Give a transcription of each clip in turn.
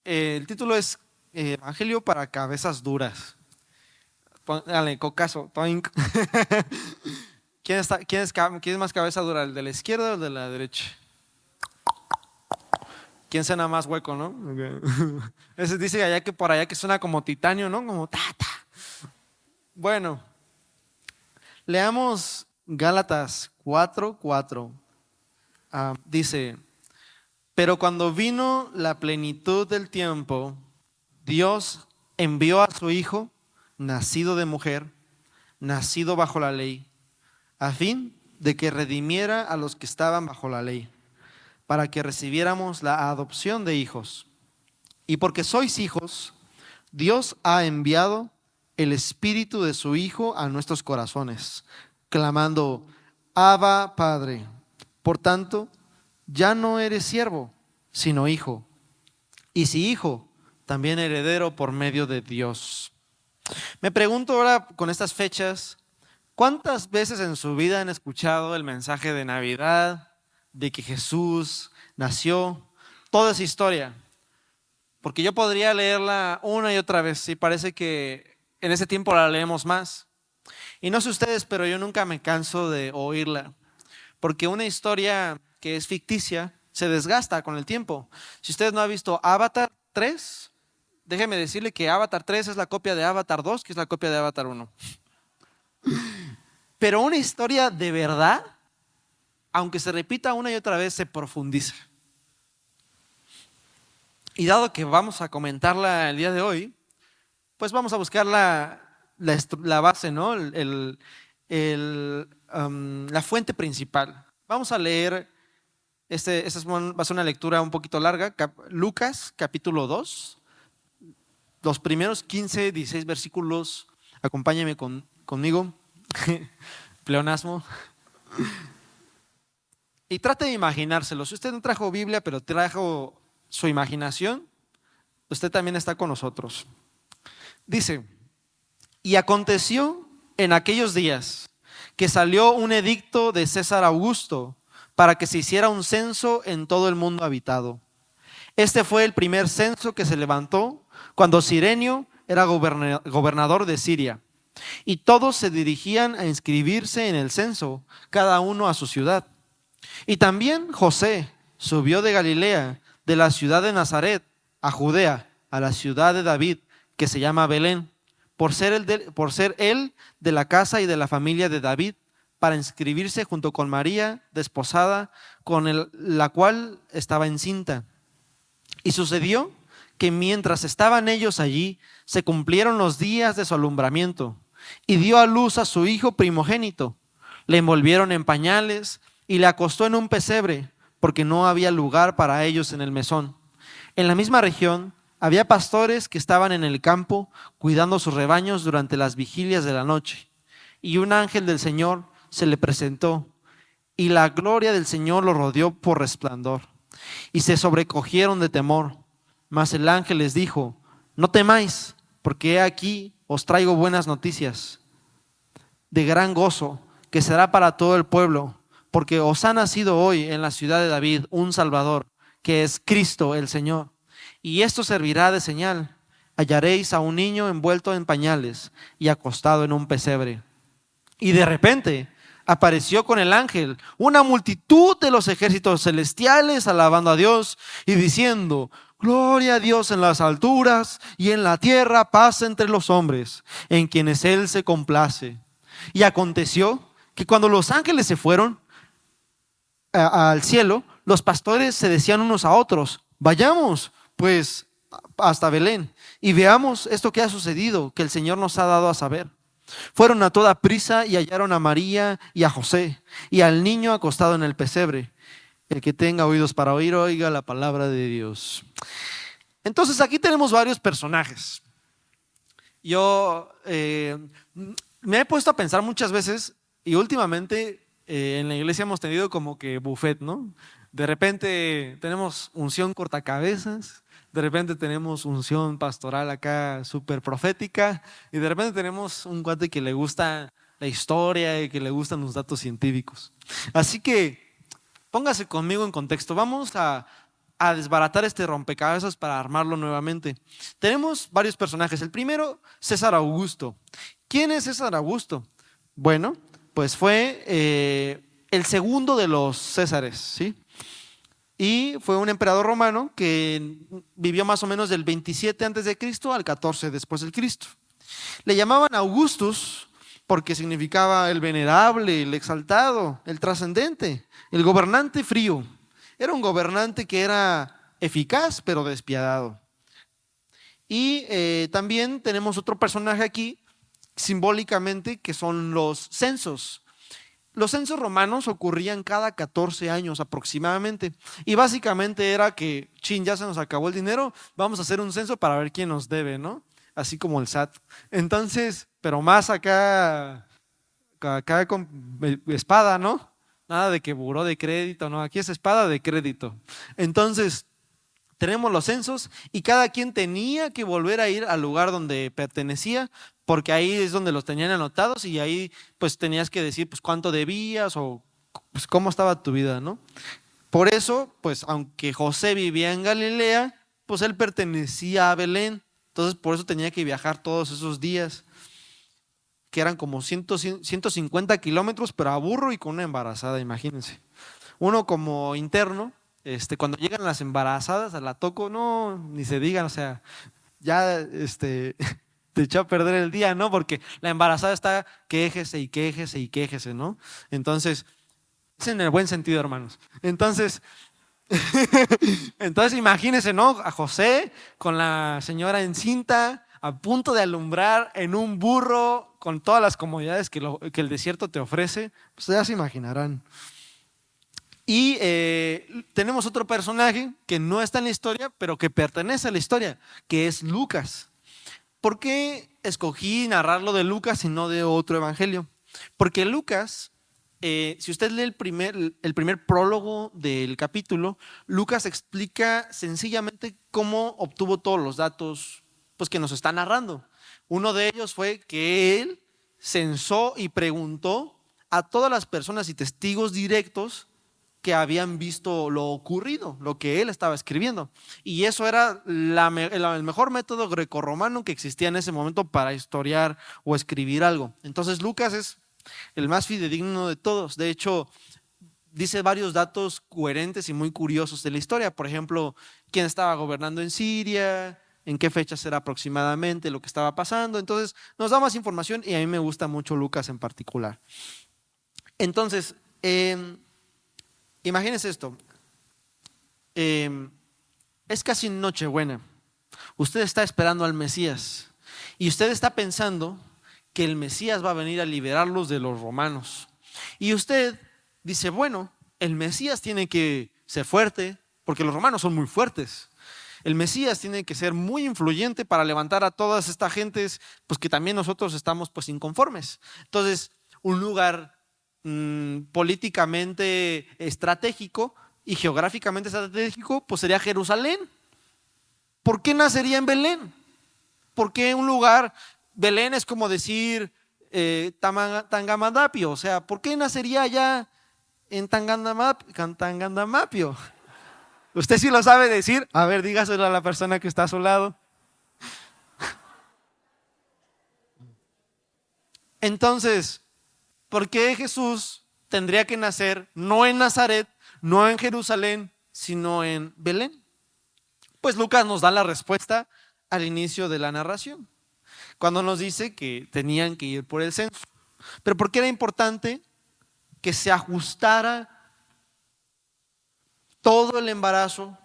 El título es Evangelio para cabezas duras. Dale, cocazo. Toink. ¿Quién es más cabeza dura, el de la izquierda o el de la derecha? ¿Quién suena más hueco, no? Ok. Ese dice allá que por allá que suena como titanio, ¿no? Como ta, ta. Bueno, leamos Gálatas 4:4. Dice, pero cuando vino la plenitud del tiempo, Dios envió a su Hijo, nacido de mujer, nacido bajo la ley, a fin de que redimiera a los que estaban bajo la ley, para que recibiéramos la adopción de hijos. Y porque sois hijos, Dios ha enviado el Espíritu de su Hijo a nuestros corazones, clamando, Abba, Padre. Por tanto, ya no eres siervo, sino hijo. Y si hijo, también heredero por medio de Dios. Me pregunto ahora con estas fechas, ¿cuántas veces en su vida han escuchado el mensaje de Navidad, de que Jesús nació, toda esa historia? Porque yo podría leerla una y otra vez y parece que en ese tiempo la leemos más. Y no sé ustedes, pero yo nunca me canso de oírla. Porque una historia que es ficticia se desgasta con el tiempo. Si ustedes no han visto Avatar 3, déjeme decirle que Avatar 3 es la copia de Avatar 2, que es la copia de Avatar 1. Pero una historia de verdad, aunque se repita una y otra vez, se profundiza. Y dado que vamos a comentarla el día de hoy, pues vamos a buscar la base, ¿no? La fuente principal. Vamos a leer, esta va a ser una lectura un poquito larga, Lucas capítulo 2, los primeros 15, 16 versículos. Acompáñame conmigo, pleonasmo. Y trate de imaginárselo. Si usted no trajo Biblia, pero trajo su imaginación, usted también está con nosotros. Dice, y aconteció en aquellos días que salió un edicto de César Augusto para que se hiciera un censo en todo el mundo habitado. Este fue el primer censo que se levantó cuando Cirenio era gobernador de Siria. Y todos se dirigían a inscribirse en el censo, cada uno a su ciudad. Y también José subió de Galilea, de la ciudad de Nazaret, a Judea, a la ciudad de David, que se llama Belén, por ser él de la casa y de la familia de David, para inscribirse junto con María, desposada, con la cual estaba encinta. Y sucedió que mientras estaban ellos allí, se cumplieron los días de su alumbramiento, y dio a luz a su hijo primogénito. Le envolvieron en pañales y le acostó en un pesebre, porque no había lugar para ellos en el mesón. En la misma región había pastores que estaban en el campo cuidando sus rebaños durante las vigilias de la noche. Y un ángel del Señor se le presentó, y la gloria del Señor lo rodeó por resplandor. Y se sobrecogieron de temor. Mas el ángel les dijo, no temáis, porque he aquí os traigo buenas noticias de gran gozo, que será para todo el pueblo, porque os ha nacido hoy en la ciudad de David un Salvador, que es Cristo el Señor. Y esto servirá de señal: hallaréis a un niño envuelto en pañales y acostado en un pesebre. Y de repente apareció con el ángel una multitud de los ejércitos celestiales alabando a Dios y diciendo, gloria a Dios en las alturas y en la tierra paz entre los hombres, en quienes Él se complace. Y aconteció que cuando los ángeles se fueron al cielo, los pastores se decían unos a otros, vayamos pues hasta Belén y veamos esto que ha sucedido, que el Señor nos ha dado a saber. Fueron a toda prisa y hallaron a María y a José y al niño acostado en el pesebre. El que tenga oídos para oír, oiga la palabra de Dios. Entonces aquí tenemos varios personajes. Yo me he puesto a pensar muchas veces y últimamente en la iglesia hemos tenido como que buffet, ¿no? De repente tenemos unción cortacabezas, de repente tenemos unción pastoral acá súper profética y de repente tenemos un cuate que le gusta la historia y que le gustan los datos científicos. Así que póngase conmigo en contexto. Vamos a a desbaratar este rompecabezas para armarlo nuevamente. Tenemos varios personajes. El primero, César Augusto. ¿Quién es César Augusto? Bueno, pues fue el segundo de los Césares, ¿sí? Y fue un emperador romano que vivió más o menos del 27 antes de Cristo al 14 después del Cristo. Le llamaban Augustus porque significaba el venerable, el exaltado, el trascendente, el gobernante frío. Era un gobernante que era eficaz pero despiadado. Y también tenemos otro personaje aquí, simbólicamente, que son los censos. Los censos romanos ocurrían cada 14 años aproximadamente. Y básicamente era que, chin, ya se nos acabó el dinero, vamos a hacer un censo para ver quién nos debe, ¿no? Así como el SAT. Entonces, pero más acá con espada, ¿no? Nada de que buró de crédito, ¿no? Aquí es espada de crédito. Entonces, tenemos los censos y cada quien tenía que volver a ir al lugar donde pertenecía, porque ahí es donde los tenían anotados y ahí pues tenías que decir pues cuánto debías o pues cómo estaba tu vida, ¿no? Por eso, pues aunque José vivía en Galilea, pues él pertenecía a Belén, entonces por eso tenía que viajar todos esos días, que eran como 150 kilómetros, pero a burro y con una embarazada, imagínense. Uno como interno, cuando llegan las embarazadas a la toco, no, ni se digan, o sea, ya te echó a perder el día, ¿no? Porque la embarazada está quéjese y quéjese y quéjese, ¿no? Entonces, es en el buen sentido, hermanos. Entonces, entonces imagínense, ¿no? A José con la señora encinta, a punto de alumbrar en un burro, con todas las comodidades que el desierto te ofrece, pues ya se imaginarán. Y tenemos otro personaje que no está en la historia, pero que pertenece a la historia, que es Lucas. ¿Por qué escogí narrarlo de Lucas y no de otro evangelio? Porque Lucas, si usted lee el primer prólogo del capítulo, Lucas explica sencillamente cómo obtuvo todos los datos pues, que nos está narrando. Uno de ellos fue que él censó y preguntó a todas las personas y testigos directos que habían visto lo ocurrido, lo que él estaba escribiendo. Y eso era el mejor método grecorromano que existía en ese momento para historiar o escribir algo. Entonces Lucas es el más fidedigno de todos. De hecho, dice varios datos coherentes y muy curiosos de la historia. Por ejemplo, quién estaba gobernando en Siria, en qué fechas era aproximadamente lo que estaba pasando. Entonces nos da más información y a mí me gusta mucho Lucas en particular. Entonces, imagínense esto, es casi Nochebuena, usted está esperando al Mesías y usted está pensando que el Mesías va a venir a liberarlos de los romanos. Y usted dice, bueno, el Mesías tiene que ser fuerte, porque los romanos son muy fuertes. El Mesías tiene que ser muy influyente para levantar a todas estas gentes, pues que también nosotros estamos pues inconformes. Entonces, un lugar políticamente estratégico y geográficamente estratégico, pues sería Jerusalén. ¿Por qué nacería en Belén? ¿Por qué un lugar, Belén es como decir Tangamandapio? O sea, ¿por qué nacería allá en Tangamandapio? ¿Usted sí lo sabe decir? A ver, dígaselo a la persona que está a su lado. Entonces, ¿por qué Jesús tendría que nacer no en Nazaret, no en Jerusalén, sino en Belén? Pues Lucas nos da la respuesta al inicio de la narración, cuando nos dice que tenían que ir por el censo. Pero ¿por qué era importante que se ajustara todo el embarazo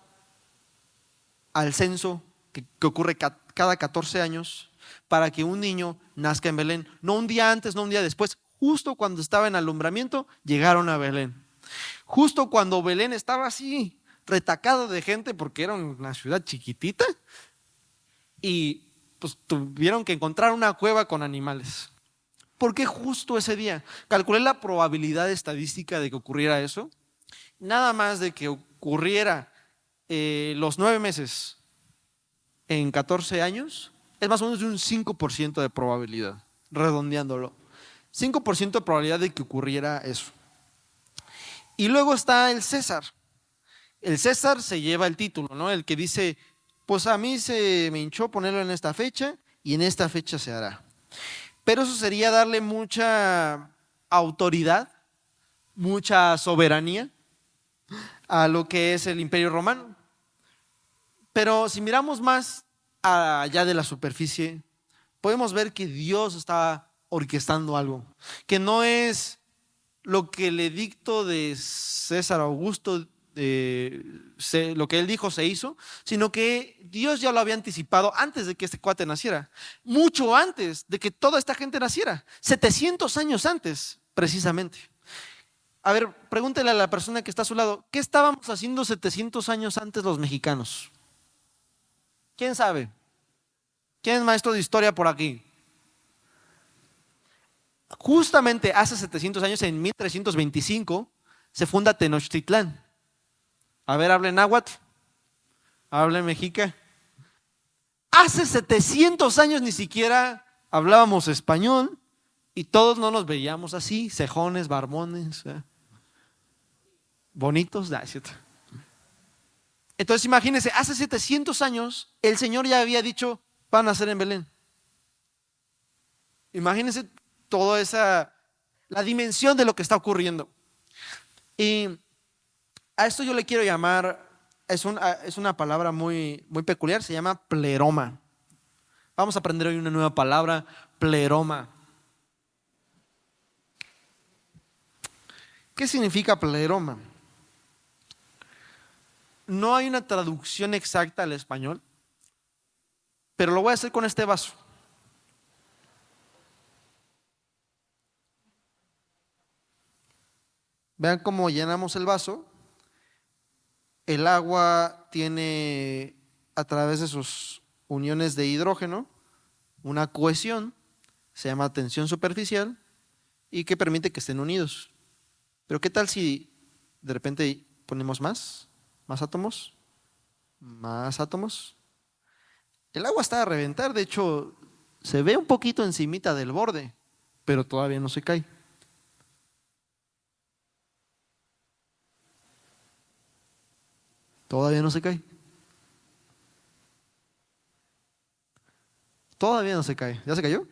al censo que ocurre cada 14 años para que un niño nazca en Belén? No un día antes, no un día después. Justo cuando estaba en alumbramiento, llegaron a Belén. Justo cuando Belén estaba así, retacado de gente porque era una ciudad chiquitita y pues tuvieron que encontrar una cueva con animales. ¿Por qué justo ese día? Calculé la probabilidad estadística de que ocurriera eso. Nada más de que ocurriera los 9 meses en 14 años, es más o menos de un 5% de probabilidad, redondeándolo. 5% de probabilidad de que ocurriera eso. Y luego está el César, El César se lleva el título, ¿no? El que dice, pues a mí se me hinchó ponerlo en esta fecha y en esta fecha se hará. Pero eso sería darle mucha autoridad, mucha soberanía a lo que es el Imperio Romano. Pero si miramos más allá de la superficie, podemos ver que Dios está orquestando algo, que no es lo que le dicto de César Augusto, lo que él dijo se hizo, sino que Dios ya lo había anticipado antes de que este cuate naciera, mucho antes de que toda esta gente naciera, 700 años antes, precisamente. A ver, pregúntele a la persona que está a su lado, ¿qué estábamos haciendo 700 años antes los mexicanos? ¿Quién sabe? ¿Quién es maestro de historia por aquí? Justamente hace 700 años, en 1325, se funda Tenochtitlán. A ver, hablen náhuatl, hablen mexica. Hace 700 años ni siquiera hablábamos español y todos no nos veíamos así, cejones, barbones, bonitos. Nah, es cierto. Entonces imagínense, hace 700 años el Señor ya había dicho, van a nacer en Belén. Imagínense toda la dimensión de lo que está ocurriendo. Y a esto yo le quiero llamar, es una palabra muy, muy peculiar, se llama pleroma. Vamos a aprender hoy una nueva palabra, pleroma. ¿Qué significa pleroma? No hay una traducción exacta al español, pero lo voy a hacer con este vaso. Vean cómo llenamos el vaso. El agua tiene, a través de sus uniones de hidrógeno, una cohesión, se llama tensión superficial, y que permite que estén unidos. Pero ¿qué tal si de repente ponemos más átomos, más átomos? El agua está a reventar, de hecho, se ve un poquito encimita del borde, pero todavía no se cae. Todavía no se cae. Todavía no se cae. ¿Ya se cayó?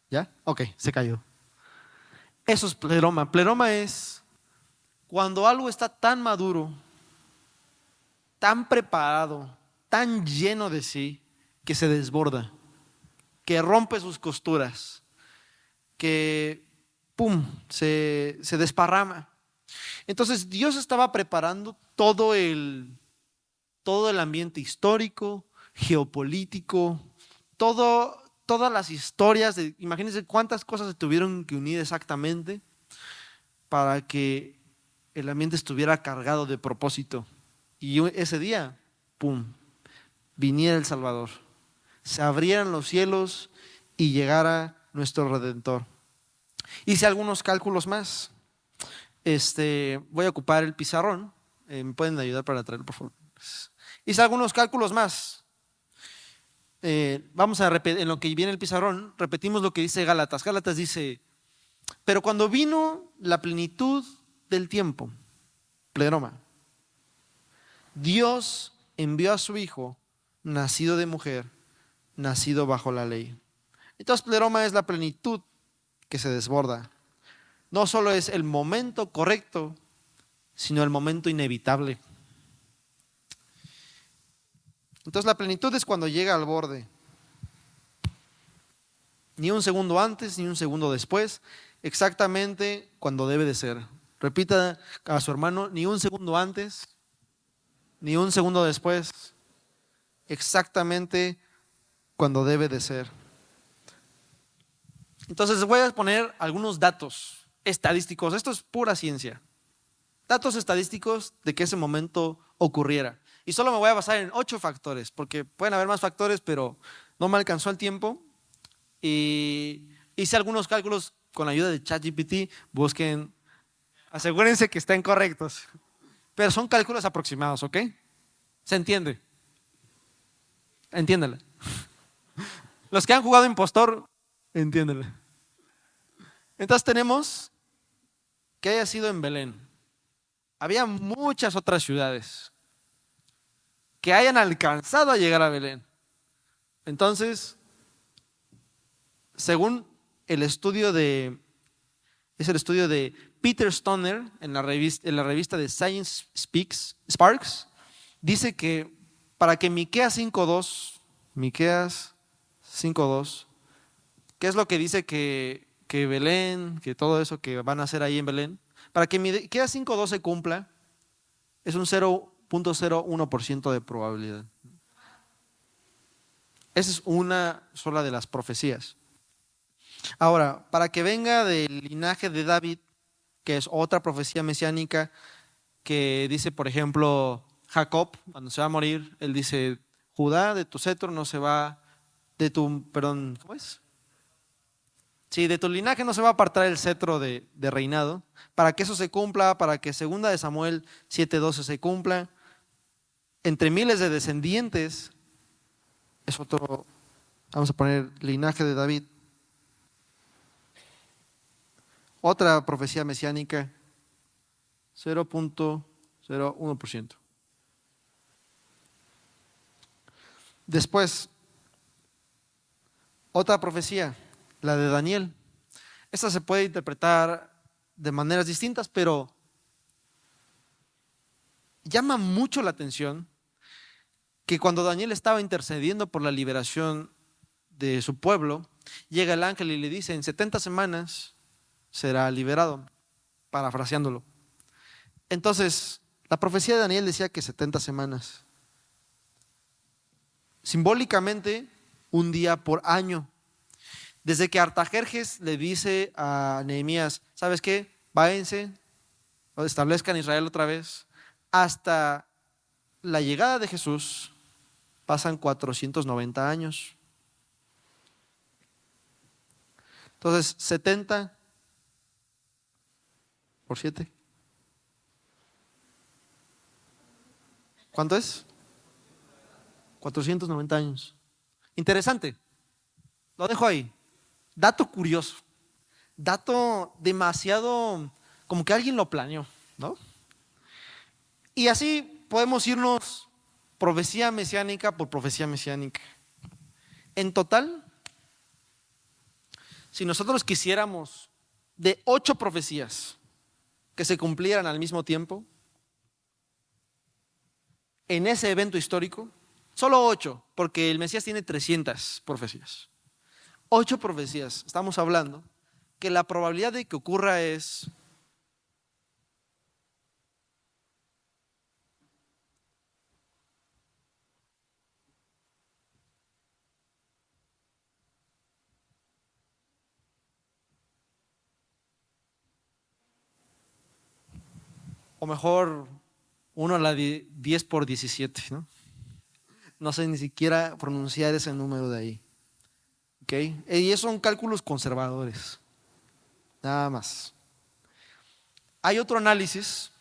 ¿Ya? Ok, se cayó. Eso es pleroma. Pleroma es cuando algo está tan maduro, tan preparado, tan lleno de sí, que se desborda, que rompe sus costuras, que, ¡pum!, se desparrama. Entonces Dios estaba preparando todo el ambiente histórico, geopolítico, todas las historias, imagínense cuántas cosas se tuvieron que unir exactamente para que el ambiente estuviera cargado de propósito. Y ese día, ¡pum!, viniera el Salvador, se abrieran los cielos y llegara nuestro Redentor. Hice algunos cálculos más. Voy a ocupar el pizarrón. ¿Me pueden ayudar para traerlo, por favor? Hice algunos cálculos más. Vamos a repetir, en lo que viene el pizarrón, repetimos lo que dice Gálatas. Gálatas dice, pero cuando vino la plenitud del tiempo, pleroma, Dios envió a su Hijo, nacido de mujer, nacido bajo la ley. Entonces, pleroma es la plenitud que se desborda. No solo es el momento correcto, sino el momento inevitable. Entonces, la plenitud es cuando llega al borde. Ni un segundo antes, ni un segundo después, exactamente cuando debe de ser. Repita a su hermano, ni un segundo antes, ni un segundo después, exactamente cuando debe de ser. Entonces voy a poner algunos datos estadísticos. Esto es pura ciencia. Datos estadísticos de que ese momento ocurriera. Y solo me voy a basar en 8 factores, porque pueden haber más factores, pero no me alcanzó el tiempo. Y hice algunos cálculos con la ayuda de ChatGPT. Busquen, asegúrense que estén correctos. Pero son cálculos aproximados, ¿ok? ¿Se entiende? Entiéndela. Los que han jugado impostor, entiéndela. Entonces tenemos que haya sido en Belén. había muchas otras ciudades que hayan alcanzado a llegar a Belén. Entonces, según es el estudio de Peter Stoner en la revista de Science Sparks, dice que para que Miqueas 5:2, ¿qué es lo que dice que Belén, que todo eso que van a hacer ahí en Belén? Para que Miqueas 5:2 se cumpla, es un 0.01% de probabilidad. Esa es una sola de las profecías. Ahora, para que venga del linaje de David, que es otra profecía mesiánica que dice, por ejemplo, Jacob, cuando se va a morir, él dice, Judá, de tu cetro no se va, perdón, ¿cómo es? Sí, de tu linaje no se va a apartar el cetro de reinado. Para que eso se cumpla, para que segunda de Samuel 7:12 se cumpla, entre miles de descendientes, es otro, vamos a poner linaje de David. Otra profecía mesiánica, 0.01%. Después, otra profecía, la de Daniel. Esta se puede interpretar de maneras distintas, pero llama mucho la atención que cuando Daniel estaba intercediendo por la liberación de su pueblo, llega el ángel y le dice, en 70 semanas será liberado, parafraseándolo. Entonces, la profecía de Daniel decía que 70 semanas. Simbólicamente, un día por año. Desde que Artajerjes le dice a Nehemías, ¿sabes qué? Váyanse, establezcan Israel otra vez, hasta la llegada de Jesús, pasan 490 años. Entonces, 70 por 7. ¿Cuánto es? 490 años. Interesante. Lo dejo ahí. Dato curioso. Dato demasiado, como que alguien lo planeó, ¿no? Y así podemos irnos profecía mesiánica por profecía mesiánica. En total, si nosotros quisiéramos de 8 profecías que se cumplieran al mismo tiempo, en ese evento histórico, solo 8, porque el Mesías tiene 300 profecías. 8 profecías, estamos hablando que la probabilidad de que ocurra es o mejor 1 a la 10 por 17, ¿no? No sé ni siquiera pronunciar ese número de ahí. ¿Ok? Y esos son cálculos conservadores. Nada más. Hay otro análisis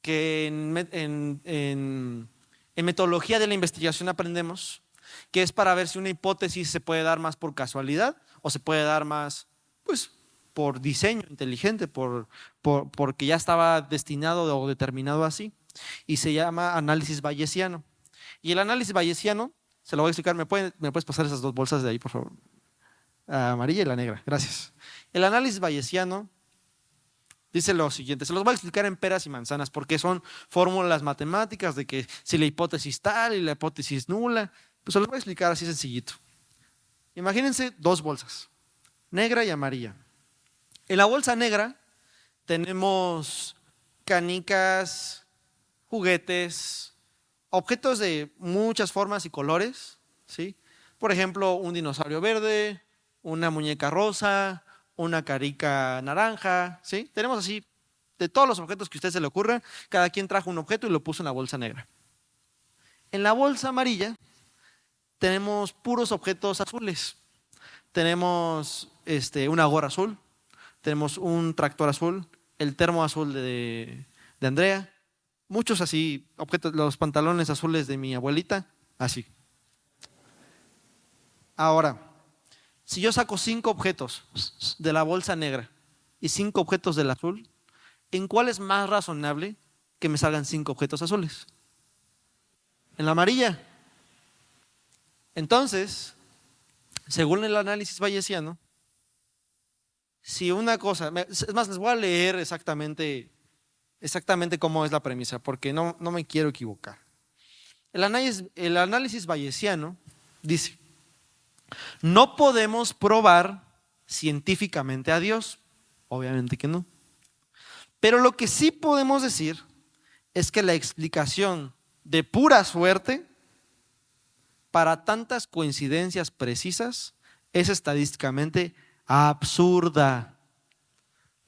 que en metodología de la investigación aprendemos, que es para ver si una hipótesis se puede dar más por casualidad o se puede dar más, pues, por diseño inteligente, porque ya estaba destinado o determinado así. Y se llama análisis bayesiano. Y el análisis bayesiano, se lo voy a explicar, ¿me puedes pasar esas 2 bolsas de ahí, por favor? La amarilla y la negra, gracias. El análisis bayesiano dice lo siguiente, se los voy a explicar en peras y manzanas, porque son fórmulas matemáticas de que si la hipótesis tal y la hipótesis nula, pues se los voy a explicar así sencillito. Imagínense 2 bolsas, negra y amarilla. En la bolsa negra tenemos canicas, juguetes, objetos de muchas formas y colores, ¿sí? Por ejemplo, un dinosaurio verde, una muñeca rosa, una carica naranja, ¿sí? Tenemos así de todos los objetos que a usted se le ocurra, cada quien trajo un objeto y lo puso en la bolsa negra. En la bolsa amarilla tenemos puros objetos azules. Tenemos una gorra azul, tenemos un tractor azul, el termo azul de Andrea, muchos así objetos, los pantalones azules de mi abuelita, así. Ahora, si yo saco 5 objetos de la bolsa negra y 5 objetos del azul, ¿en cuál es más razonable que me salgan 5 objetos azules. En la amarilla. Entonces, según el análisis bayesiano, si una cosa, es más, les voy a leer exactamente cómo es la premisa, porque no me quiero equivocar. El análisis bayesiano dice: no podemos probar científicamente a Dios, obviamente que no. Pero lo que sí podemos decir es que la explicación de pura suerte para tantas coincidencias precisas es estadísticamente absurda.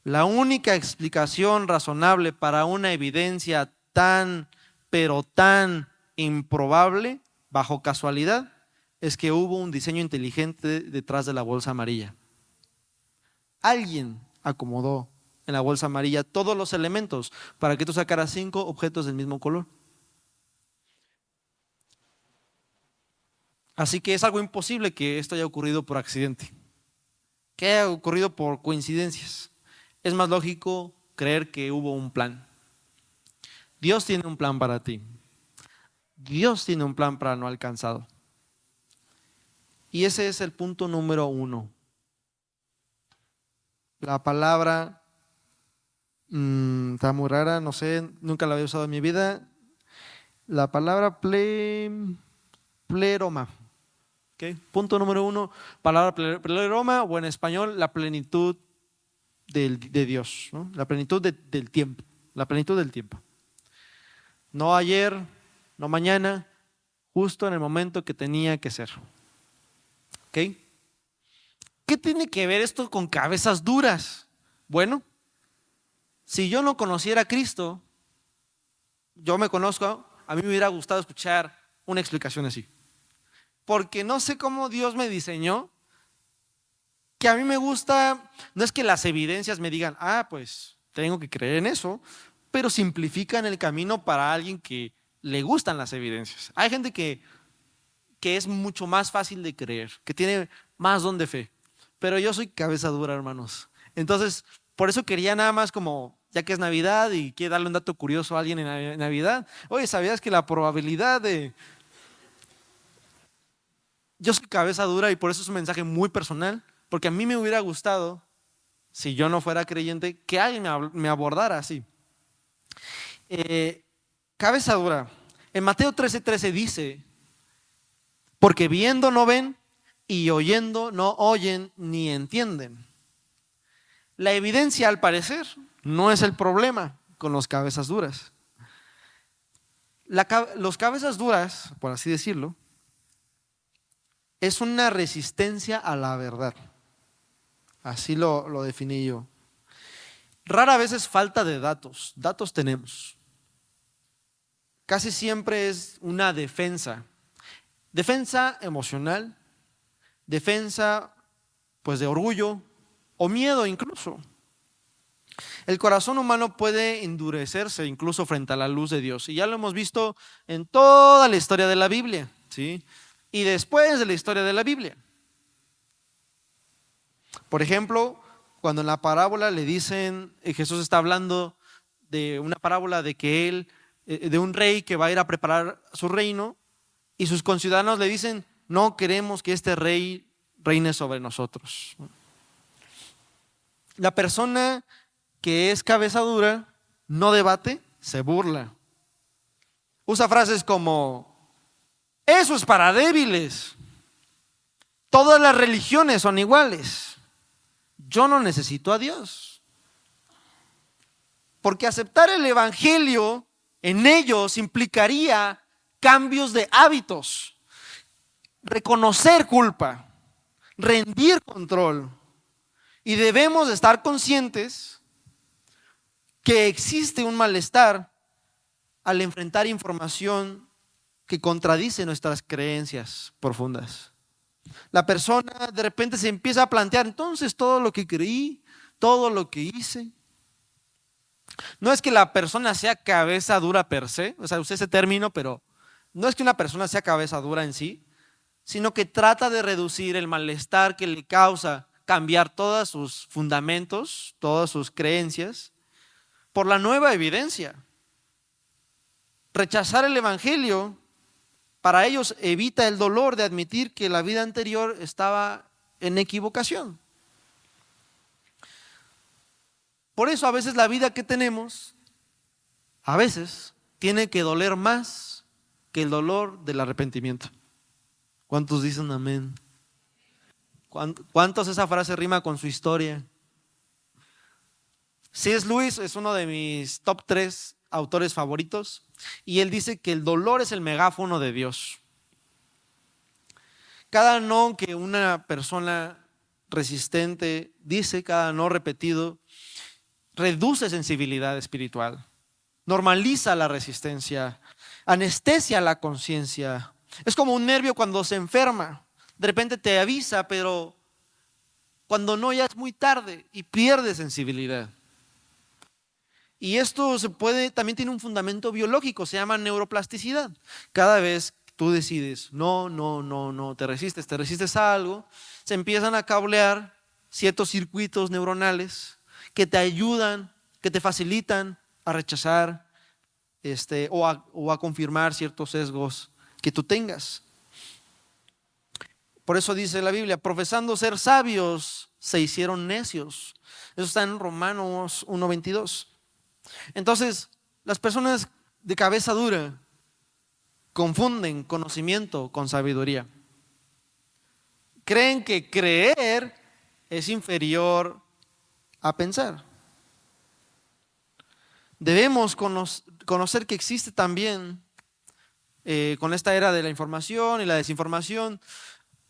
La única explicación razonable para una evidencia tan, pero tan improbable, bajo casualidad, es que hubo un diseño inteligente detrás de la bolsa amarilla. Alguien acomodó en la bolsa amarilla todos los elementos para que tú sacaras 5 objetos del mismo color. Así que es algo imposible que esto haya ocurrido por accidente, que haya ocurrido por coincidencias. Es más lógico creer que hubo un plan. Dios tiene un plan para ti. Dios tiene un plan para no alcanzado. Y ese es el punto número 1. La palabra está muy rara, no sé, nunca la había usado en mi vida. La palabra pleroma. ¿Okay? Punto número 1, palabra pleroma, o en español, la plenitud de Dios, ¿no? La plenitud del tiempo. La plenitud del tiempo. No ayer, no mañana, justo en el momento que tenía que ser. ¿Ok? ¿Qué tiene que ver esto con cabezas duras? Bueno, si yo no conociera a Cristo, yo me conozco, a mí me hubiera gustado escuchar una explicación así. Porque no sé cómo Dios me diseñó, que a mí me gusta, no es que las evidencias me digan, pues tengo que creer en eso, pero simplifican el camino para alguien que le gustan las evidencias. Hay gente que es mucho más fácil de creer, que tiene más don de fe, pero yo soy cabeza dura, hermanos. Entonces, por eso quería nada más como, ya que es Navidad y quiere darle un dato curioso a alguien en Navidad. Oye, ¿sabías que la probabilidad de... Yo soy cabeza dura y por eso es un mensaje muy personal, porque a mí me hubiera gustado, si yo no fuera creyente, que alguien me abordara así. Cabeza dura. En Mateo 13:13 dice: porque viendo no ven y oyendo no oyen ni entienden. La evidencia, al parecer, no es el problema con los cabezas duras. Los cabezas duras, por así decirlo, es una resistencia a la verdad. Así lo definí yo. Rara vez es falta de datos. Datos tenemos. Casi siempre es una defensa. Defensa emocional, defensa pues de orgullo o miedo incluso. El corazón humano puede endurecerse incluso frente a la luz de Dios, y ya lo hemos visto en toda la historia de la Biblia, ¿sí? Y después de la historia de la Biblia. Por ejemplo, cuando en la parábola le dicen, Jesús está hablando de una parábola de que de un rey que va a ir a preparar su reino, y sus conciudadanos le dicen: no queremos que este rey reine sobre nosotros. La persona que es cabeza dura no debate, se burla. Usa frases como: eso es para débiles. Todas las religiones son iguales. Yo no necesito a Dios. Porque aceptar el evangelio en ellos implicaría cambios de hábitos, reconocer culpa, rendir control. Y debemos estar conscientes que existe un malestar al enfrentar información que contradice nuestras creencias profundas. La persona de repente se empieza a plantear: entonces todo lo que creí, todo lo que hice. No es que la persona sea cabeza dura per se, o sea, usé ese término, pero no es que una persona sea cabeza dura en sí, sino que trata de reducir el malestar que le causa cambiar todos sus fundamentos, todas sus creencias, por la nueva evidencia. Rechazar el evangelio para ellos evita el dolor de admitir que la vida anterior estaba en equivocación. Por eso a veces la vida que tenemos, a veces tiene que doler más que el dolor del arrepentimiento. ¿Cuántos dicen amén? ¿Cuántos esa frase rima con su historia? C.S. Lewis es uno de mis top 3 autores favoritos y él dice que el dolor es el megáfono de Dios. Cada no que una persona resistente dice, cada no repetido, reduce sensibilidad espiritual, normaliza la resistencia, anestesia la conciencia. Es como un nervio cuando se enferma, de repente te avisa, pero cuando no ya es muy tarde y pierde sensibilidad. Y esto también tiene un fundamento biológico, se llama neuroplasticidad. Cada vez tú decides, no, te resistes a algo, se empiezan a cablear ciertos circuitos neuronales que te ayudan, que te facilitan a rechazar o a confirmar ciertos sesgos que tú tengas. Por eso dice la Biblia, profesando ser sabios, se hicieron necios. Eso está en Romanos 1:22. Entonces, las personas de cabeza dura confunden conocimiento con sabiduría. Creen que creer es inferior a pensar. Debemos conocer que existe también, con esta era de la información y la desinformación,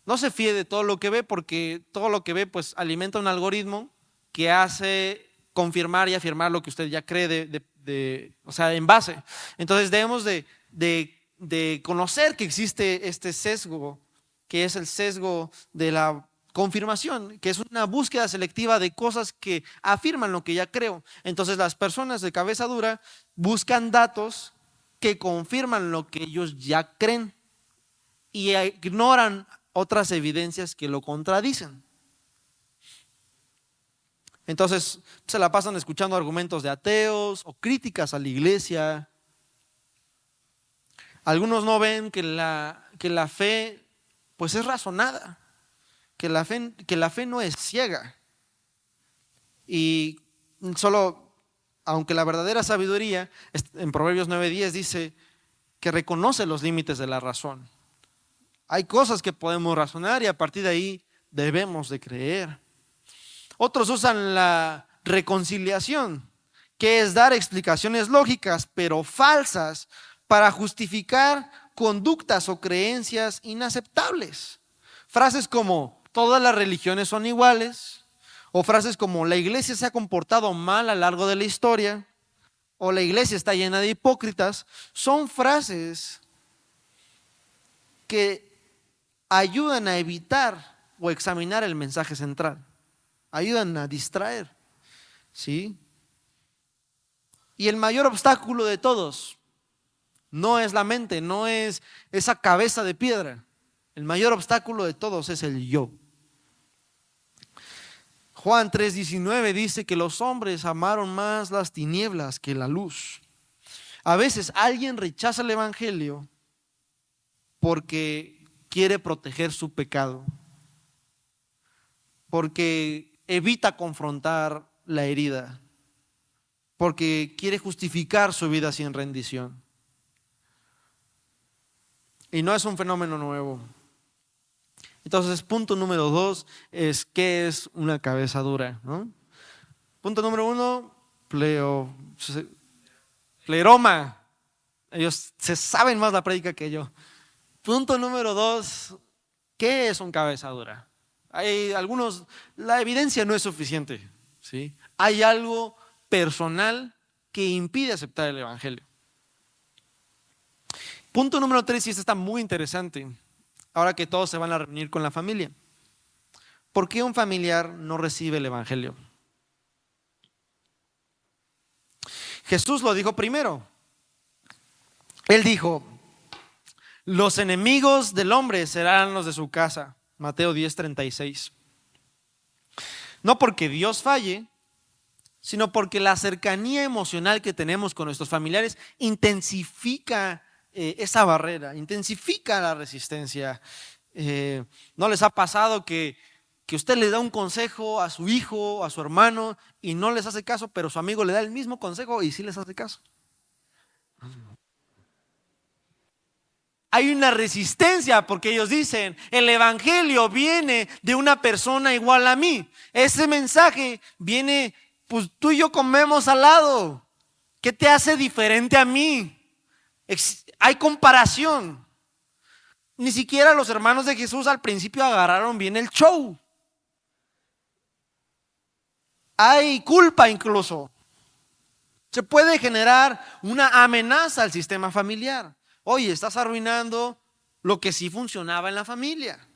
no se fíe de todo lo que ve, porque todo lo que ve pues alimenta un algoritmo que hace confirmar y afirmar lo que usted ya cree o sea, en base. Entonces debemos de conocer que existe este sesgo, que es el sesgo de la confirmación, que es una búsqueda selectiva de cosas que afirman lo que ya creo. Entonces las personas de cabeza dura buscan datos que confirman lo que ellos ya creen y ignoran otras evidencias que lo contradicen. Entonces se la pasan escuchando argumentos de ateos o críticas a la iglesia. Algunos no ven que la fe pues es razonada, que la fe no es ciega. Y aunque la verdadera sabiduría en Proverbios 9:10 dice que reconoce los límites de la razón. Hay cosas que podemos razonar y a partir de ahí debemos de creer. Otros usan la reconciliación, que es dar explicaciones lógicas pero falsas para justificar conductas o creencias inaceptables. Frases como todas las religiones son iguales, o frases como la iglesia se ha comportado mal a lo largo de la historia, o la iglesia está llena de hipócritas, son frases que ayudan a evitar o examinar el mensaje central, ayudan a distraer, ¿sí? Y el mayor obstáculo de todos no es la mente, no es esa cabeza de piedra. El mayor obstáculo de todos es el yo. Juan 3:19 dice que los hombres amaron más las tinieblas que la luz. A veces alguien rechaza el evangelio porque quiere proteger su pecado, porque evita confrontar la herida, porque quiere justificar su vida sin rendición. Y no es un fenómeno nuevo. Entonces, punto número 2 es ¿qué es una cabeza dura? ¿No? Punto número 1, pleroma. Ellos se saben más la prédica que yo. Punto número 2, ¿qué es un cabeza dura? La evidencia no es suficiente, ¿sí? Hay algo personal que impide aceptar el evangelio. Punto número 3, y este está muy interesante, ahora que todos se van a reunir con la familia. ¿Por qué un familiar no recibe el evangelio? Jesús lo dijo primero. Él dijo: los enemigos del hombre serán los de su casa. Mateo 10:36. No porque Dios falle, sino porque la cercanía emocional que tenemos con nuestros familiares intensifica esa barrera, intensifica la resistencia. ¿No les ha pasado que usted le da un consejo a su hijo, a su hermano, y no les hace caso, pero su amigo le da el mismo consejo y sí les hace caso? Hay una resistencia porque ellos dicen, el evangelio viene de una persona igual a mí. Ese mensaje viene, pues tú y yo comemos al lado. ¿Qué te hace diferente a mí? Hay comparación. Ni siquiera los hermanos de Jesús al principio agarraron bien el show. Hay culpa incluso. Se puede generar una amenaza al sistema familiar. Oye, estás arruinando lo que sí funcionaba en la familia.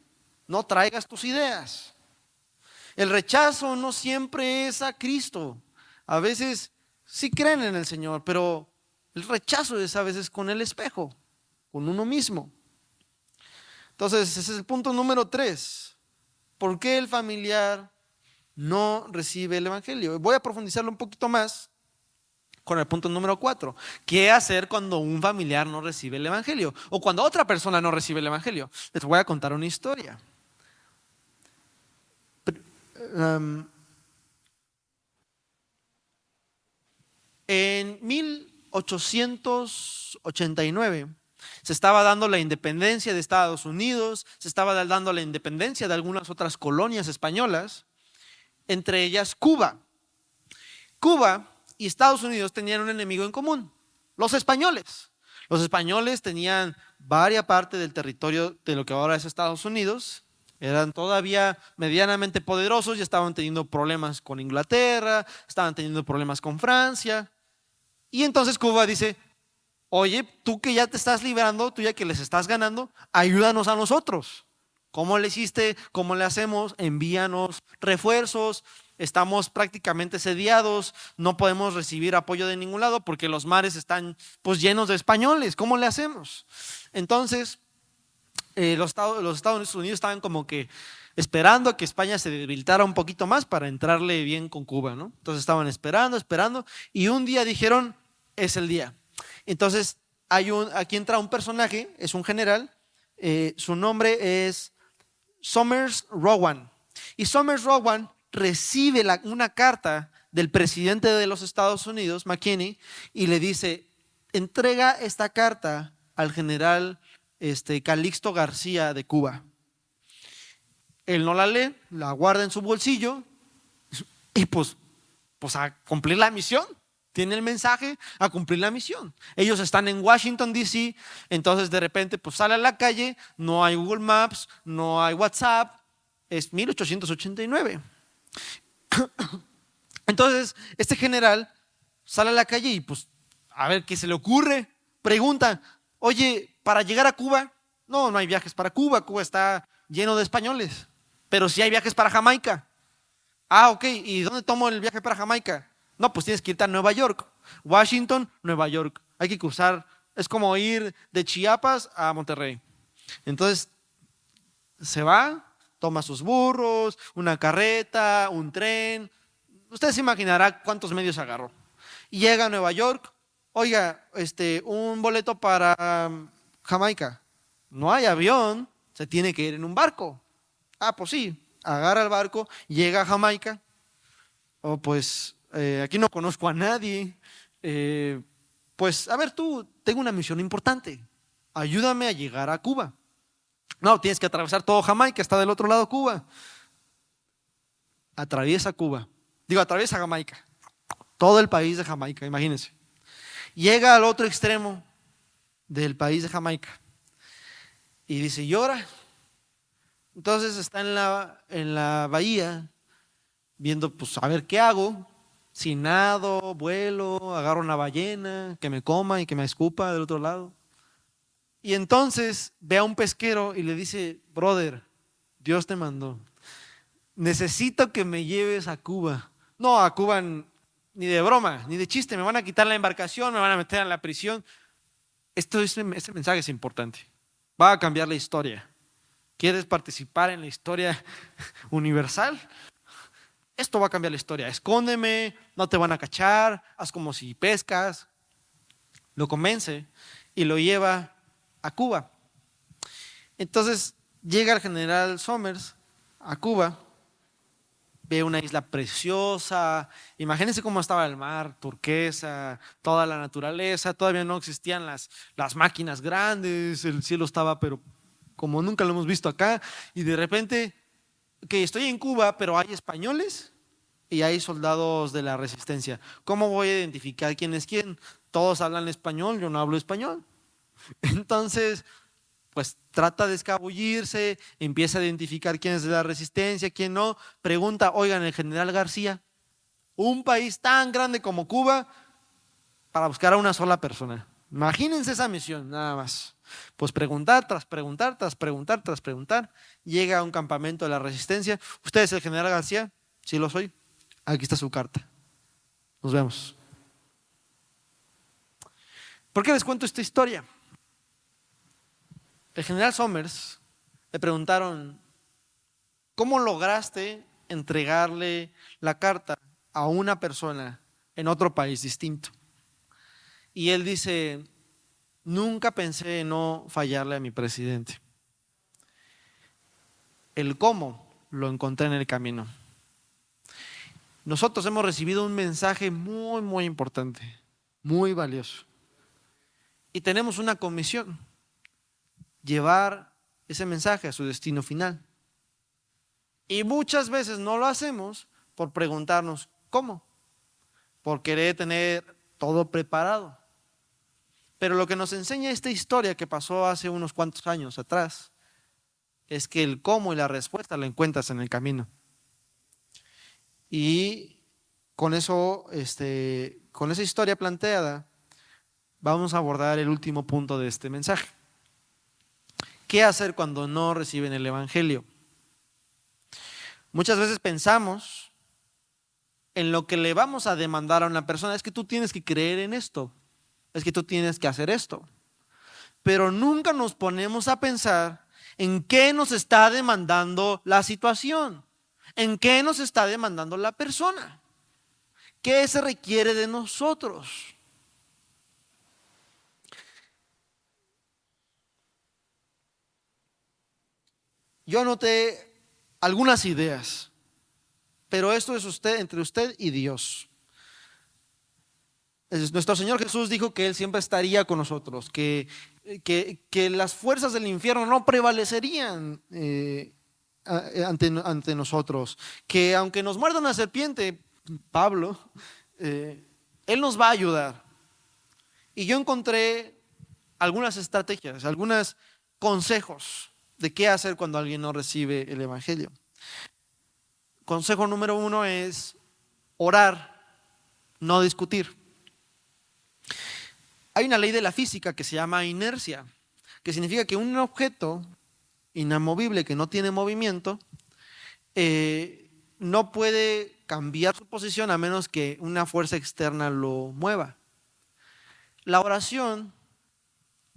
No traigas tus ideas. El rechazo no siempre es a Cristo. A veces sí creen en el Señor, pero el rechazo es a veces con el espejo, con uno mismo. Entonces, ese es el punto número 3. ¿Por qué el familiar no recibe el evangelio? Voy a profundizarlo un poquito más con el punto número 4. ¿Qué hacer cuando un familiar no recibe el evangelio? O cuando otra persona no recibe el evangelio. Les voy a contar una historia. En 1889 se estaba dando la independencia de Estados Unidos, se estaba dando la independencia de algunas otras colonias españolas, entre ellas Cuba. Cuba y Estados Unidos tenían un enemigo en común, los españoles. Los españoles tenían varias partes del territorio de lo que ahora es Estados Unidos, eran todavía medianamente poderosos y estaban teniendo problemas con Inglaterra, estaban teniendo problemas con Francia. Y entonces Cuba dice, oye, tú que ya te estás librando, tú ya que les estás ganando, ayúdanos a nosotros. ¿Cómo le hiciste? ¿Cómo le hacemos? Envíanos refuerzos. Estamos prácticamente sediados, no podemos recibir apoyo de ningún lado porque los mares están pues llenos de españoles. ¿Cómo le hacemos? Entonces, los Estados Unidos estaban como que esperando a que España se debilitara un poquito más para entrarle bien con Cuba, ¿no? Entonces estaban esperando, y un día dijeron, es el día. Entonces, aquí entra un personaje, es un general, su nombre es Somers Rowan. Y Somers Rowan recibe una carta del presidente de los Estados Unidos, McKinney, y le dice, entrega esta carta al general Calixto García de Cuba. Él no la lee, la guarda en su bolsillo y pues a cumplir la misión. Tiene el mensaje a cumplir la misión. Ellos están en Washington, D.C., entonces de repente pues sale a la calle, no hay Google Maps, no hay WhatsApp, es 1889. Entonces este general sale a la calle y pues a ver qué se le ocurre. Pregunta, oye, para llegar a Cuba, no hay viajes para Cuba, Cuba está lleno de españoles, pero sí hay viajes para Jamaica. Ah, ok, ¿y dónde tomo el viaje para Jamaica? No, pues tienes que irte a Nueva York. Washington, Nueva York. Hay que cruzar, es como ir de Chiapas a Monterrey. Entonces, se va, toma sus burros, una carreta, un tren. Usted se imaginará cuántos medios agarró. Y llega a Nueva York, oiga, un boleto para Jamaica. No hay avión, se tiene que ir en un barco. Ah, pues sí, agarra el barco, llega a Jamaica. Oh, pues aquí no conozco a nadie. Pues a ver tú, tengo una misión importante. Ayúdame a llegar a Cuba. No, tienes que atravesar todo Jamaica, está del otro lado Cuba. Atraviesa Cuba. Atraviesa Jamaica. Todo el país de Jamaica, imagínense. Llega al otro extremo del país de Jamaica. Y dice, llora. Entonces está en la bahía viendo, pues a ver qué hago. Si nado, vuelo, agarro una ballena, que me coma y que me escupa del otro lado. Y entonces ve a un pesquero y le dice, brother, Dios te mandó. Necesito que me lleves a Cuba. No, a Cuba ni de broma, ni de chiste. Me van a quitar la embarcación, me van a meter en la prisión. Este mensaje es importante. Va a cambiar la historia. ¿Quieres participar en la historia universal? esto va a cambiar la historia, escóndeme, no te van a cachar, haz como si pescas. Lo convence y lo lleva a Cuba. Entonces llega el general Somers a Cuba, ve una isla preciosa, imagínense cómo estaba el mar, turquesa, toda la naturaleza, todavía no existían las máquinas grandes, el cielo estaba pero como nunca lo hemos visto acá, y de repente, que estoy en Cuba, pero hay españoles y hay soldados de la resistencia. ¿Cómo voy a identificar quién es quién? Todos hablan español, yo no hablo español. Entonces, pues trata de escabullirse, empieza a identificar quién es de la resistencia, quién no. Pregunta, oigan, el general García, un país tan grande como Cuba, para buscar a una sola persona. Imagínense esa misión, nada más. Pues preguntar, tras preguntar, tras preguntar, tras preguntar. Llega a un campamento de la resistencia. ¿Usted es el general García? Sí, lo soy. Aquí está su carta. Nos vemos. ¿Por qué les cuento esta historia? El general Somers le preguntaron, ¿cómo lograste entregarle la carta a una persona en otro país distinto? Y él dice, nunca pensé en no fallarle a mi presidente. El cómo lo encontré en el camino. Nosotros hemos recibido un mensaje muy, muy importante, muy valioso. Y tenemos una comisión, llevar ese mensaje a su destino final. Y muchas veces no lo hacemos por preguntarnos cómo, por querer tener todo preparado. Pero lo que nos enseña esta historia que pasó hace unos cuantos años atrás es que el cómo y la respuesta la encuentras en el camino. Y con eso, con esa historia planteada, vamos a abordar el último punto de este mensaje. ¿Qué hacer cuando no reciben el evangelio? Muchas veces pensamos en lo que le vamos a demandar a una persona. Es que tú tienes que creer en esto. Es que tú tienes que hacer esto. Pero nunca nos ponemos a pensar en qué nos está demandando la situación. En qué nos está demandando la persona. ¿Qué se requiere de nosotros? Yo anoté algunas ideas, pero esto es entre usted y Dios. Nuestro Señor Jesús dijo que Él siempre estaría con nosotros, que las fuerzas del infierno no prevalecerían ante nosotros, que aunque nos muerda una serpiente, Pablo, Él nos va a ayudar. Y yo encontré algunas estrategias, algunos consejos de qué hacer cuando alguien no recibe el evangelio. Consejo número 1 es orar, no discutir. Hay una ley de la física que se llama inercia, que significa que un objeto inamovible que no tiene movimiento no puede cambiar su posición a menos que una fuerza externa lo mueva. La oración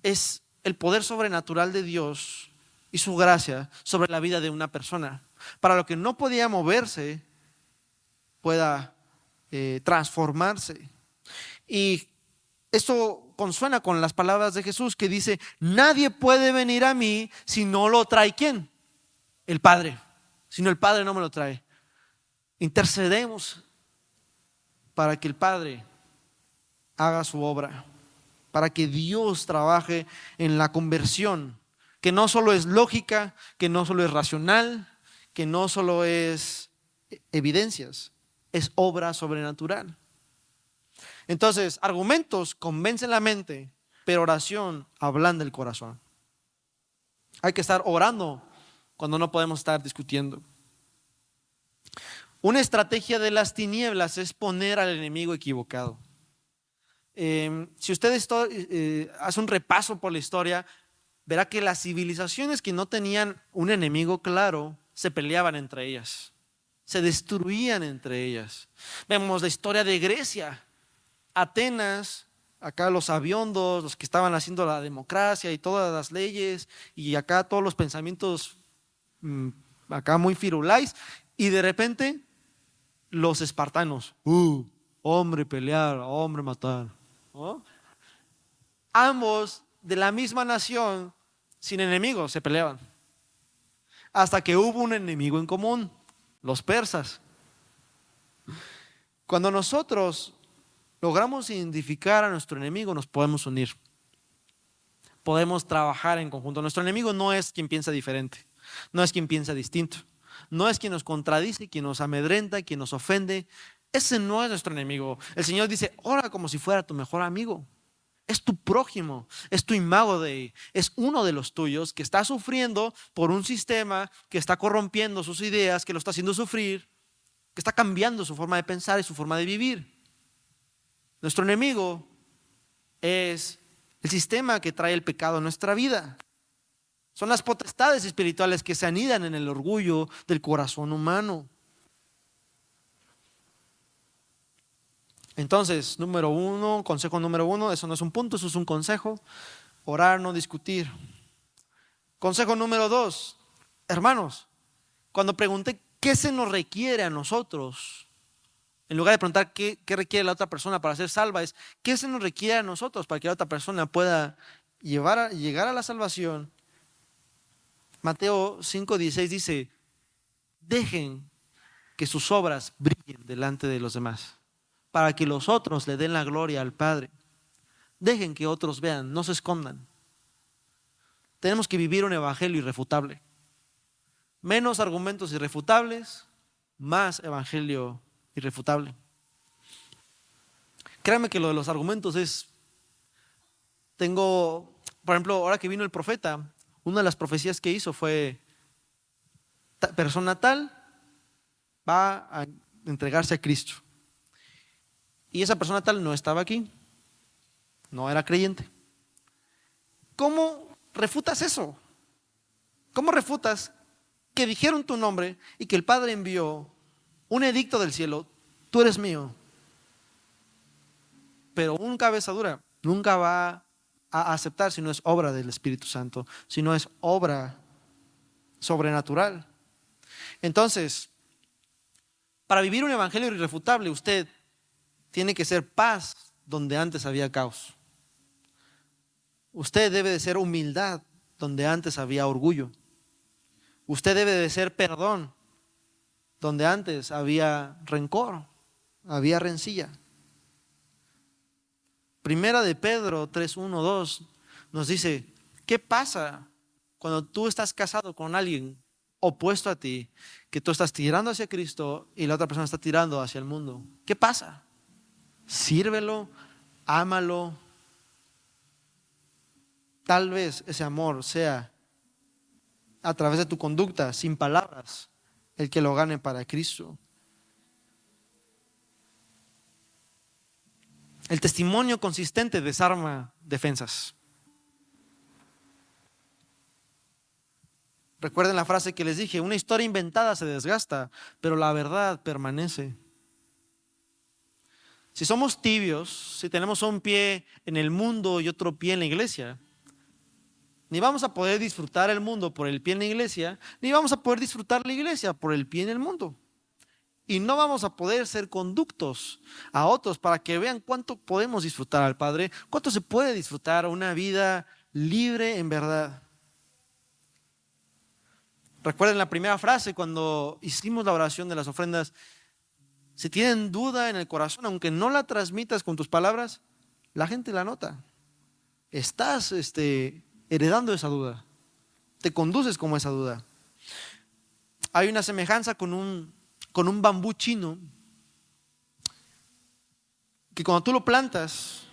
es el poder sobrenatural de Dios y su gracia sobre la vida de una persona, para lo que no podía moverse pueda transformarse. Y esto consuena con las palabras de Jesús que dice, nadie puede venir a mí si no lo trae ¿quién? El Padre. Si no, el Padre no me lo trae. Intercedemos para que el Padre haga su obra, para que Dios trabaje en la conversión, que no solo es lógica, que no solo es racional, que no solo es evidencias, es obra sobrenatural. Entonces, argumentos convencen la mente, pero oración ablanda el corazón. Hay que estar orando cuando no podemos estar discutiendo. Una estrategia de las tinieblas es poner al enemigo equivocado. Si usted hace un repaso por la historia, verá que las civilizaciones que no tenían un enemigo claro se peleaban entre ellas, se destruían entre ellas. Vemos la historia de Grecia, Atenas, acá los aviondos, los que estaban haciendo la democracia y todas las leyes, y acá todos los pensamientos acá muy firulais, y de repente los espartanos. Hombre pelear, hombre matar. ¿No? Ambos de la misma nación, sin enemigos, se peleaban. Hasta que hubo un enemigo en común, los persas. Cuando nosotros logramos identificar a nuestro enemigo, nos podemos unir. Podemos trabajar en conjunto. Nuestro enemigo no es quien piensa diferente, no es quien piensa distinto, no es quien nos contradice, quien nos amedrenta, quien nos ofende. Ese no es nuestro enemigo. El Señor dice, ora como si fuera tu mejor amigo. Es tu prójimo, es tu imago Dei, es uno de los tuyos que está sufriendo por un sistema que está corrompiendo sus ideas, que lo está haciendo sufrir, que está cambiando su forma de pensar y su forma de vivir. Nuestro enemigo es el sistema que trae el pecado a nuestra vida. Son las potestades espirituales que se anidan en el orgullo del corazón humano. Entonces, consejo número uno, eso no es un punto, eso es un consejo. Orar, no discutir. Consejo número dos, hermanos, cuando pregunté qué se nos requiere a nosotros, en lugar de preguntar qué requiere la otra persona para ser salva, es qué se nos requiere a nosotros para que la otra persona pueda llegar a la salvación. Mateo 5:16 dice, dejen que sus obras brillen delante de los demás, para que los otros le den la gloria al Padre. Dejen que otros vean, no se escondan. Tenemos que vivir un evangelio irrefutable. Menos argumentos irrefutables, más evangelio irrefutable. Créanme que lo de los argumentos por ejemplo, ahora que vino el profeta, una de las profecías que hizo fue, persona tal va a entregarse a Cristo. Y esa persona tal no estaba aquí, no era creyente. ¿Cómo refutas eso? ¿Cómo refutas que dijeron tu nombre y que el Padre envió un edicto del cielo? Tú eres mío. Pero un cabeza dura nunca va a aceptar si no es obra del Espíritu Santo, si no es obra sobrenatural. Entonces, para vivir un evangelio irrefutable, usted tiene que ser paz donde antes había caos. Usted debe de ser humildad donde antes había orgullo. Usted debe de ser perdón donde antes había rencor, había rencilla. Primera de Pedro 3:1-2 nos dice, ¿qué pasa cuando tú estás casado con alguien opuesto a ti, que tú estás tirando hacia Cristo y la otra persona está tirando hacia el mundo? ¿Qué pasa? Sírvelo, ámalo. Tal vez ese amor sea a través de tu conducta, sin palabras, el que lo gane para Cristo. El testimonio consistente desarma defensas. Recuerden la frase que les dije, una historia inventada se desgasta, pero la verdad permanece. Si somos tibios, si tenemos un pie en el mundo y otro pie en la iglesia, ni vamos a poder disfrutar el mundo por el pie en la iglesia, ni vamos a poder disfrutar la iglesia por el pie en el mundo. Y no vamos a poder ser conductos a otros para que vean cuánto podemos disfrutar al Padre, cuánto se puede disfrutar una vida libre en verdad. Recuerden la primera frase cuando hicimos la oración de las ofrendas. Si tienen duda en el corazón, aunque no la transmitas con tus palabras, la gente la nota. Estás heredando esa duda. Te conduces como esa duda. Hay una semejanza con un bambú chino que cuando tú lo plantas,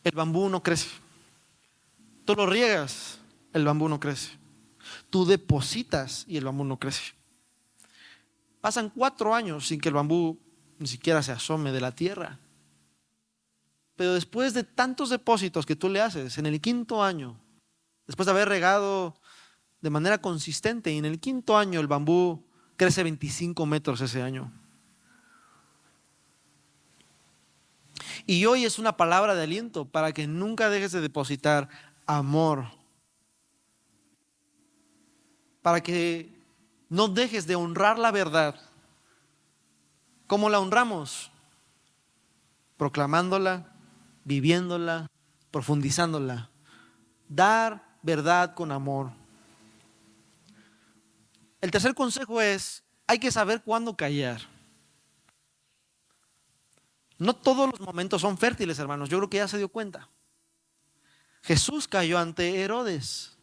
el bambú no crece. Tú lo riegas, el bambú no crece. Tú depositas y el bambú no crece. Pasan 4 años sin que el bambú ni siquiera se asome de la tierra. Pero después de tantos depósitos que tú le haces, en el 5.º año, después de haber regado de manera consistente, y en el 5.º año el bambú crece 25 metros ese año. Y hoy es una palabra de aliento para que nunca dejes de depositar amor. Para que no dejes de honrar la verdad ¿Cómo la honramos? Proclamándola, viviéndola, profundizándola. Dar verdad con amor. El tercer consejo es, hay que saber cuándo callar. No todos los momentos son fértiles, hermanos. Yo creo que ya se dio cuenta. Jesús cayó ante Herodes.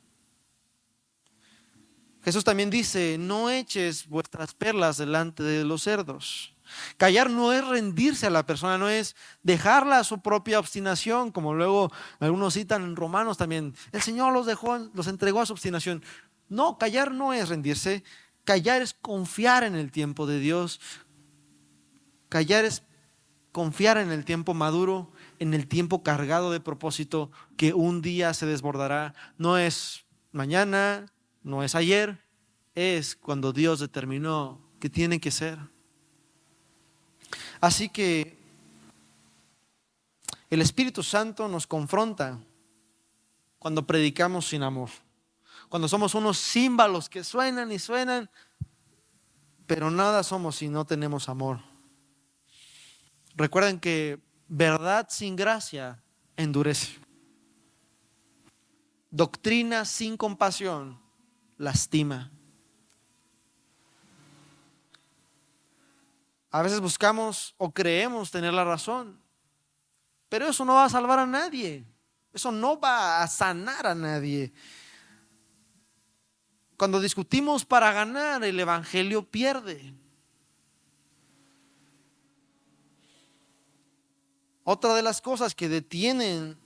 Jesús también dice, no eches vuestras perlas delante de los cerdos. Callar no es rendirse a la persona, no es dejarla a su propia obstinación, como luego algunos citan en Romanos también. El Señor los dejó, los entregó a su obstinación. No, callar no es rendirse. Callar es confiar en el tiempo de Dios. Callar es confiar en el tiempo maduro, en el tiempo cargado de propósito que un día se desbordará. No es mañana, no es ayer, es cuando Dios determinó que tiene que ser. Así que el Espíritu Santo nos confronta cuando predicamos sin amor, cuando somos unos címbalos que suenan y suenan, pero nada somos si no tenemos amor. Recuerden que verdad sin gracia endurece. Doctrina sin compasión lastima. A veces buscamos o creemos tener la razón, pero eso no va a salvar a nadie. Eso no va a sanar a nadie. Cuando discutimos para ganar, el evangelio pierde. Otra de las cosas que detienen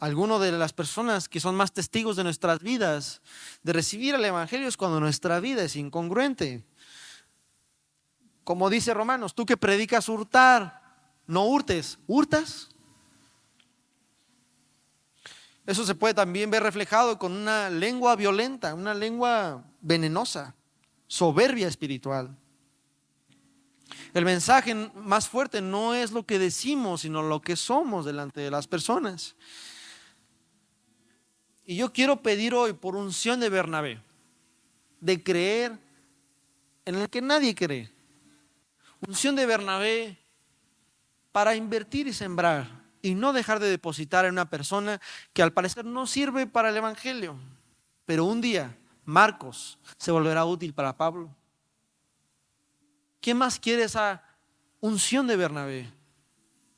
a algunas de las personas que son más testigos de nuestras vidas de recibir el evangelio es cuando nuestra vida es incongruente. Como dice Romanos, tú que predicas hurtar, no hurtes, ¿hurtas? Eso se puede también ver reflejado con una lengua violenta, una lengua venenosa, soberbia espiritual. El mensaje más fuerte no es lo que decimos, sino lo que somos delante de las personas. Y yo quiero pedir hoy por unción de Bernabé, de creer en el que nadie cree. Unción de Bernabé para invertir y sembrar y no dejar de depositar en una persona que al parecer no sirve para el evangelio. Pero un día Marcos se volverá útil para Pablo. ¿Quién más quiere esa unción de Bernabé?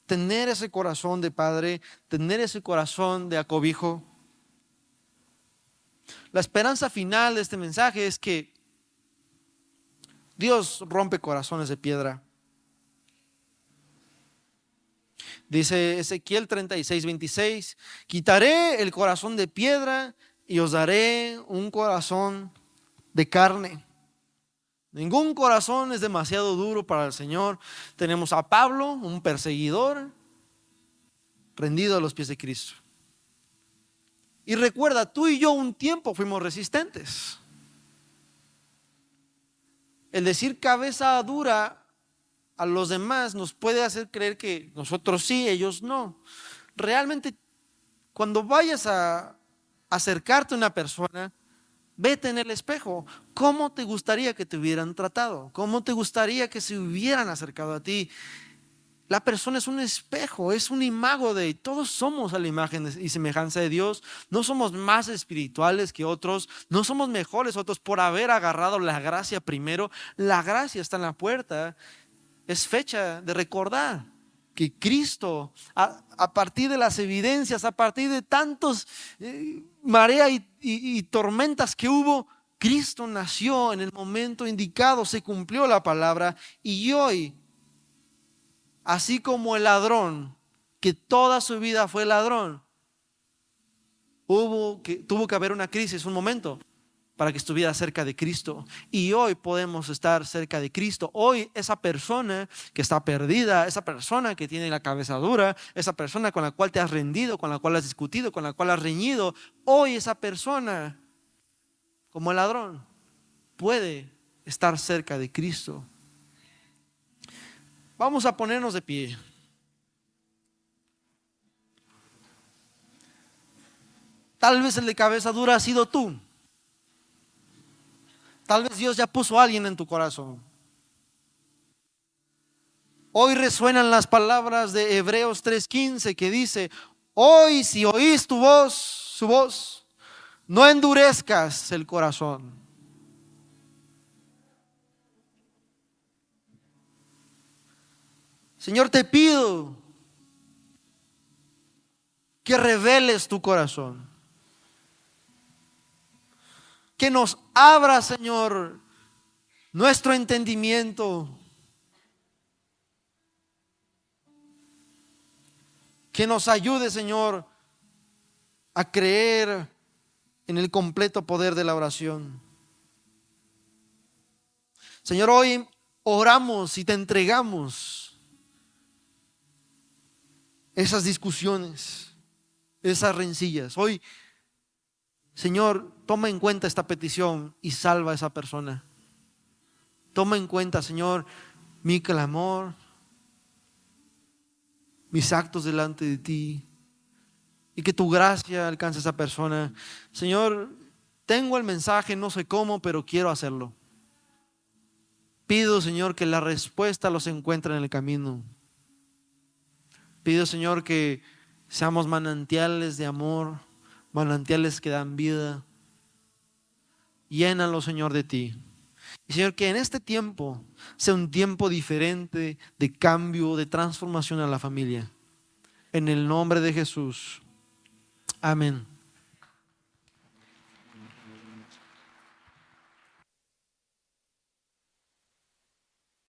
Tener ese corazón de padre, tener ese corazón de acobijo. La esperanza final de este mensaje es que Dios rompe corazones de piedra. Dice Ezequiel 36:26, quitaré el corazón de piedra y os daré un corazón de carne. Ningún corazón es demasiado duro para el Señor. Tenemos a Pablo, un perseguidor, rendido a los pies de Cristo. Y recuerda, tú y yo un tiempo fuimos resistentes. El decir cabeza dura a los demás nos puede hacer creer que nosotros sí, ellos no. Realmente, cuando vayas a acercarte a una persona, vete en el espejo. ¿Cómo te gustaría que te hubieran tratado? ¿Cómo te gustaría que se hubieran acercado a ti? La persona es un espejo, es un imago de todos somos a la imagen y semejanza de Dios. No somos más espirituales que otros, no somos mejores otros por haber agarrado la gracia primero. La gracia está en la puerta. Es fecha de recordar que Cristo, a partir de las evidencias, a partir de tantos marea y tormentas que hubo, Cristo nació en el momento indicado, se cumplió la palabra. Y hoy, así como el ladrón, que toda su vida fue ladrón, tuvo que haber una crisis, un momento, para que estuviera cerca de Cristo. Y hoy podemos estar cerca de Cristo. Hoy esa persona que está perdida, esa persona que tiene la cabeza dura, esa persona con la cual te has rendido, con la cual has discutido, con la cual has reñido, hoy esa persona, como el ladrón, puede estar cerca de Cristo. Vamos a ponernos de pie. Tal vez el de cabeza dura ha sido tú. Tal vez Dios ya puso a alguien en tu corazón. Hoy resuenan las palabras de Hebreos 3:15 que dice: hoy si oís tu voz, su voz, no endurezcas el corazón. Señor, te pido que reveles tu corazón, que nos abra, Señor, nuestro entendimiento, que nos ayude, Señor, a creer en el completo poder de la oración. Señor, hoy oramos y te entregamos esas discusiones, esas rencillas. Hoy, Señor, toma en cuenta esta petición y salva a esa persona. Toma en cuenta, Señor, mi clamor, mis actos delante de ti, y que tu gracia alcance a esa persona. Señor, tengo el mensaje, no sé cómo, pero quiero hacerlo. Pido, Señor, que la respuesta los encuentre en el camino. Pido, Señor, que seamos manantiales de amor, manantiales que dan vida. Llénalo, Señor, de ti. Y Señor, que en este tiempo sea un tiempo diferente de cambio, de transformación a la familia. En el nombre de Jesús. Amén.